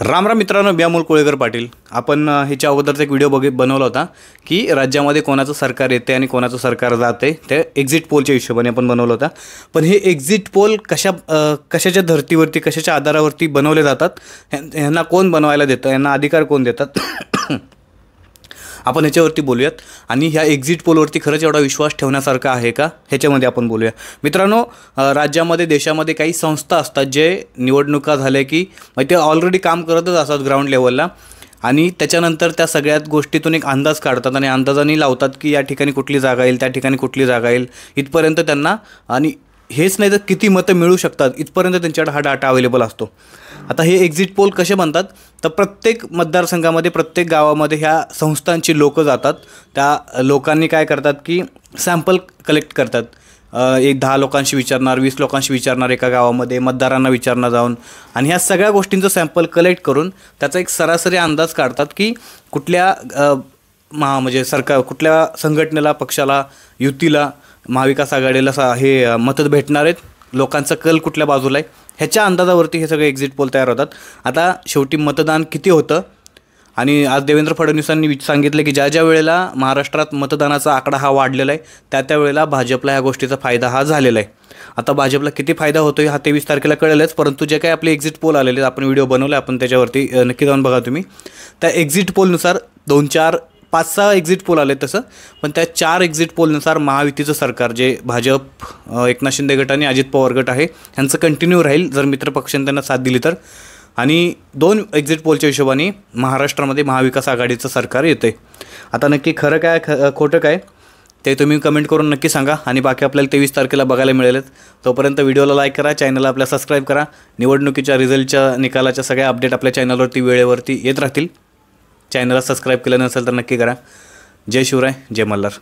राम राम मित्रांनो, मी अमोल कोळेकर पाटील. आपण ह्याच्या अगोदरचा एक व्हिडिओ बनवला होता की राज्यामध्ये कोणाचं सरकार येते आणि कोणाचं सरकार जाते, ते एक्झिट पोलच्या हिशोबाने आपण बनवलं होता. पण हे एक्झिट पोल कशाच्या धर्तीवरती, कशाच्या आधारावरती बनवले जातात, ह्यांना कोण बनवायला देतं, यांना अधिकार कोण देतात, आपण ह्याच्यावरती बोलूयात. आणि ह्या एक्झिट पोलवरती खरंच एवढा विश्वास ठेवण्यासारखा आहे का, ह्याच्यामध्ये आपण बोलूया. मित्रांनो, राज्यामध्ये देशामध्ये काही संस्था असतात जे निवडणुका झाल्या की ते ऑलरेडी काम करतच असतात ग्राउंड लेवलला, आणि त्याच्यानंतर त्या सगळ्यात गोष्टीतून एक अंदाज काढतात आणि अंदाजाने लावतात की या ठिकाणी कुठली जागा येईल, त्या ठिकाणी कुठली जागा येईल, इथपर्यंत त्यांना, आणि हेच नाही तर किती मतं मिळू शकतात इथपर्यंत त्यांच्याकडे हा डाटा अवेलेबल असतो. आता हे एक्झिट पोल कसे बनतात, तर प्रत्येक मतदारसंघामध्ये, प्रत्येक गावामध्ये ह्या संस्थांची लोकं जातात. त्या लोकांनी काय करतात की सॅम्पल कलेक्ट करतात. एक 10 लोकांशी विचारणार, 20 लोकांशी विचारणार, एका गावामध्ये मतदारांना विचारणार जाऊन, आणि ह्या सगळ्या गोष्टींचं सॅम्पल कलेक्ट करून त्याचा एक सरासरी अंदाज काढतात की कुठल्या म्हणजे कुठल्या संघटनेला, पक्षाला, युतीला, महाविकास आघाडीला हे मतं भेटणार आहेत, लोकांचा कल कुठल्या बाजूला आहे, ह्याच्या अंदाजावरती हे सगळे एक्झिट पोल तयार होतात. आता शेवटी मतदान किती होतं, आणि आज देवेंद्र फडणवीसांनी सांगितलं की ज्या वेळेला महाराष्ट्रात मतदानाचा आकडा हा वाढलेला आहे, त्या वेळेला भाजपला ह्या गोष्टीचा फायदा हा झालेला आहे. आता भाजपला किती फायदा होतो हा 23 तारखेला कळेलच, परंतु जे काही आपले एक्झिट पोल आलेले, आपण व्हिडिओ बनवले, आपण त्याच्यावरती नक्की जाऊन बघा तुम्ही. त्या एक्झिट पोलनुसार 2, 4, 5, 6 एक्झिट पोल आले तसं, पण त्या 4 एक्झिट पोलनुसार महायुतीचं सरकार, जे भाजप, एकनाथ शिंदे गट आणि अजित पवार गट आहे, ह्यांचं कंटिन्यू राहील जर मित्रपक्षांनी त्यांना साथ दिली तर. आणि 2 एक्झिट पोलच्या हिशोबाने महाराष्ट्रामध्ये महाविकास आघाडीचं सरकार येते. आता नक्की खरं काय खोटं काय ते तुम्ही कमेंट करून नक्की सांगा, आणि बाकी आपल्याला 23 तारखेला बघायला मिळेल. तोपर्यंत व्हिडिओला लाईक करा, चॅनलला आपल्या सबस्क्राईब करा. निवडणुकीच्या रिझल्टच्या निकालाच्या सगळ्या अपडेट आपल्या चॅनलवरती वेळेवरती येत राहतील. चॅनलला सबस्क्राईब केलं नसेल तर नक्की करा. जय शिवराय, जय मल्हार.